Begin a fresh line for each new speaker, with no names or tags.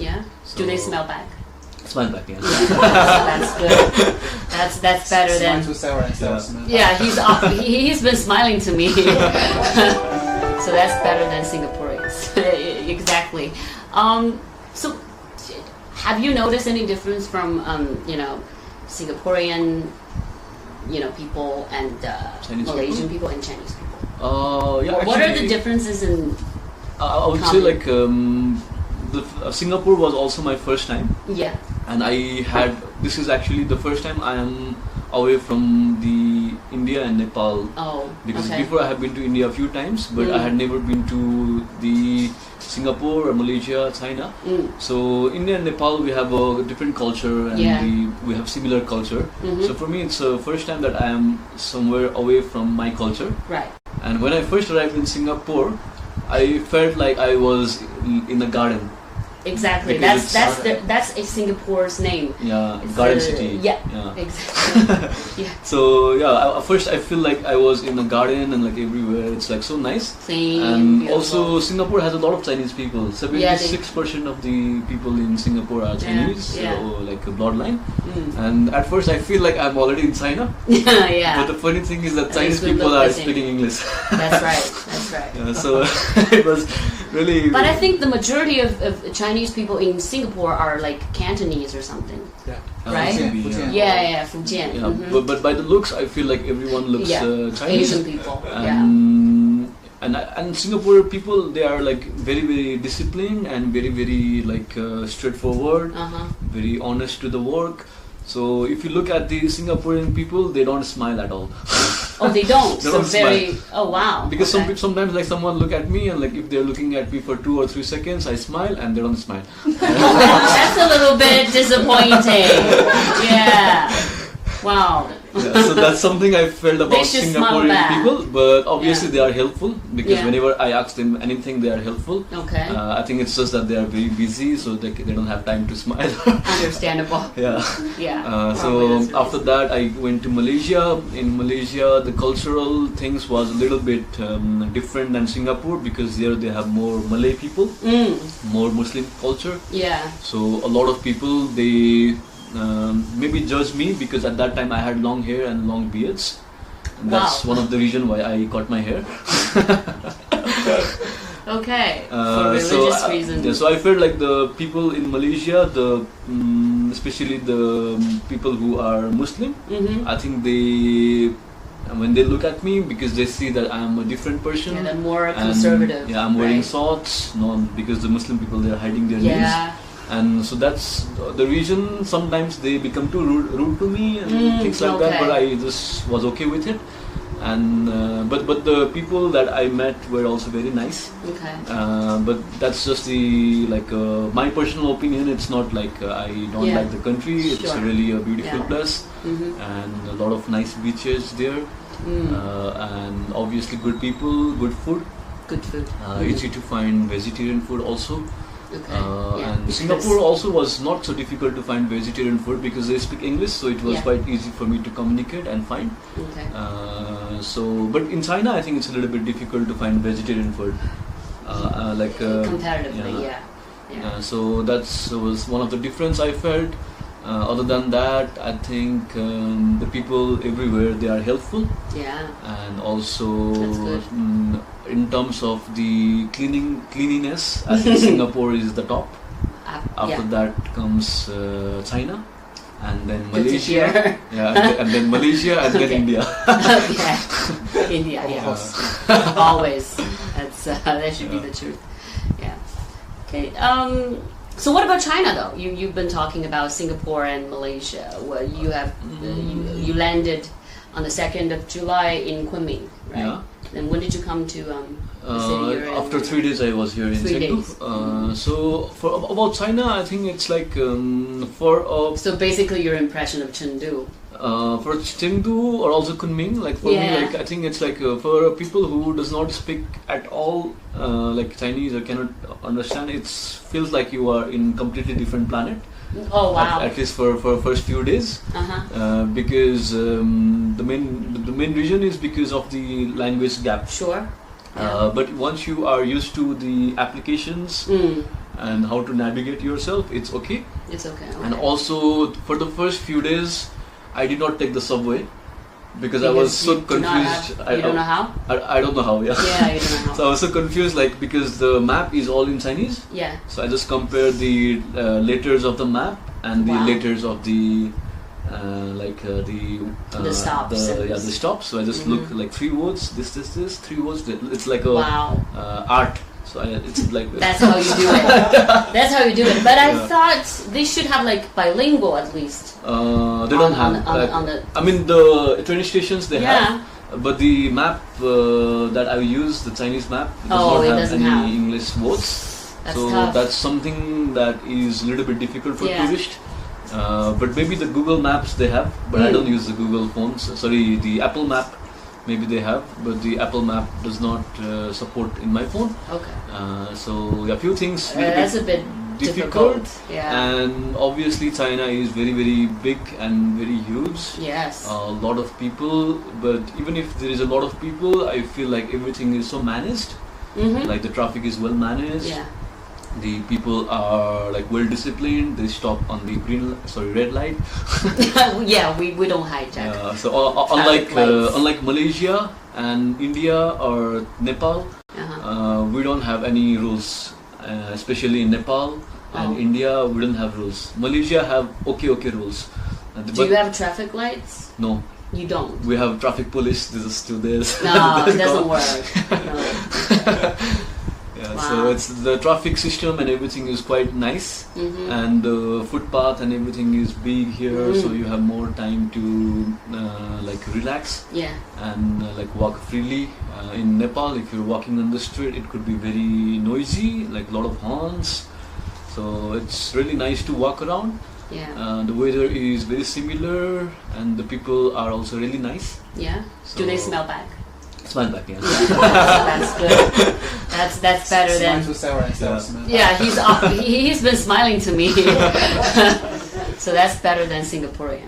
Yeah.
So
Do they smell back?
Smile back, yeah.
That's good. That's better than.
Too sour and sour smell.
Yeah, he's been smiling to me. So that's better than Singaporeans. Exactly. So have you noticed any difference from Singaporean people and Malaysian people and Chinese people?
Yeah.
What are the differences in?
I would say like Singapore was also my first time.
Yeah.
And this is actually the first time I am away from the India and Nepal.
Oh,
because
okay.
before I have been to India a few times, but I had never been to the Singapore or Malaysia, China. So India and Nepal, we have a different culture, and we have similar culture. So for me, it's the first time that I am somewhere away from my culture.
Right.
And when I first arrived in Singapore, I felt like I was in a garden.
Exactly.
Because
That's a Singapore's name.
Yeah,
It's
garden city.
Yeah. Exactly. Yeah.
So at first I feel like I was in a garden and like everywhere. It's like so nice.
Clean.
And
beautiful.
also Singapore has a lot of Chinese people. 76% of the people in Singapore are Chinese, so like a bloodline. And at first I feel like I'm already in China.
Yeah.
But the funny thing is that Chinese people are speaking English.
That's right. That's right.
So it was really.
But I think the majority of Chinese people in Singapore are like Cantonese or something.
Yeah.
Right?
Fujian.
Yeah, Fujian.
Yeah, but by the looks, I feel like everyone looks Chinese.
Asian people.
And Singapore people, they are like very, very disciplined and very, very like straightforward, very honest to the work. So if you look at the Singaporean people, they don't smile at all.
Oh, they don't.
They
So
don't
very.
smile.
Oh, wow.
Because
okay.
sometimes like someone look at me and like if they're looking at me for 2 or 3 seconds, I smile and they don't smile.
That's a little bit disappointing. Yeah. Wow.
So that's something I felt about Singaporean people, but obviously they are helpful because whenever I ask them anything, they are helpful.
Okay.
I think it's just that they are very busy, so they don't have time to smile.
Understandable.
Yeah.
Yeah.
So after that, I went to Malaysia. In Malaysia, the cultural things was a little bit different than Singapore because there they have more Malay people, more Muslim culture.
Yeah.
So a lot of people they maybe judge me because at that time I had long hair and long beards. And that's one of the reason why I cut my hair.
Okay. For religious reasons.
Yeah, so I felt like the people in Malaysia, especially the people who are Muslim, I think when they look at me because they see that I'm a different person.
Yeah, they're more conservative.
Yeah, I'm wearing socks. No, because the Muslim people they're hiding their nails. And so that's the reason sometimes they become too rude to me and things like that, but I just was okay with it. And but the people that I met were also very nice.
Okay.
But that's just my personal opinion. It's not like I don't like the country. It's really a beautiful place and a lot of nice beaches there. And obviously good people, good food.
Good food.
Easy to find vegetarian food also.
Okay.
And Singapore also was not so difficult to find vegetarian food because they speak English, so it was quite easy for me to communicate and find.
Okay.
But in China, I think it's a little bit difficult to find vegetarian food.
Comparatively,
so that was one of the difference I felt. Other than that, I think the people everywhere they are helpful.
Yeah.
And also in terms of the cleanliness, I think Singapore is the top. After that comes China, and then Malaysia. And then Malaysia, and then India.
India, always. That should be the truth. Yeah. Okay. So what about China though? You've been talking about Singapore and Malaysia. Well, you have you landed on the 2nd of July in Kunming, right?
Yeah.
And when did you come to the city?
After 3 days, I was here in Chengdu. So for about China, I think it's like
So basically, your impression of Chengdu.
For Chengdu or also Kunming, like for me, like I think it's like for people who does not speak at all, like Chinese or cannot understand, it feels like you are in completely different planet.
Oh wow!
At least for first few days, because the main reason is because of the language gap.
Sure.
But once you are used to the applications and how to navigate yourself, it's okay.
It's okay.
And also for the first few days, I did not take the subway because I was so confused.
You don't know how?
I don't know how. Yeah.
Yeah, you don't know how.
So I was so confused, like because the map is all in Chinese.
Yeah.
So I just compared the letters of the map and the letters of the
the stops.
The stops. So I just look like 3 words. This. 3 words. It's like a art. So it's like
that's how you do it. That's how you do it. But I thought they should have like bilingual at least.
They don't have. I mean, the train stations they have. But the map that I use, the Chinese map, does not have any English words.
That's
so
tough.
that's something that is a little bit difficult for tourists. But maybe the Google Maps they have, but I don't use the Google phones. Sorry, the Apple Map, maybe they have, but the Apple Map does not support in my phone.
Okay.
So a few things.
That's a bit difficult. Yeah.
And obviously China is very, very big and very huge.
Yes.
A lot of people, but even if there is a lot of people, I feel like everything is so managed. Like the traffic is well managed.
Yeah.
The people are like well disciplined. They stop on the red light.
Yeah, we don't hijack.
So unlike Malaysia and India or Nepal, we don't have any rules. Especially in Nepal and India, we don't have rules. Malaysia have okay rules.
Do you have traffic lights?
No.
You don't?
We have traffic police. This is still there.
No, it doesn't work. No.
So it's the traffic system and everything is quite nice, and the footpath and everything is big here, so you have more time to like relax and like walk freely. In Nepal, if you're walking on the street, it could be very noisy, like a lot of horns. So it's really nice to walk around.
Yeah.
The weather is very similar, and the people are also really nice.
Yeah. So do they smell back?
Smile back, yeah.
That's good. That's better than. Yeah, he's been smiling to me. So that's better than Singaporean.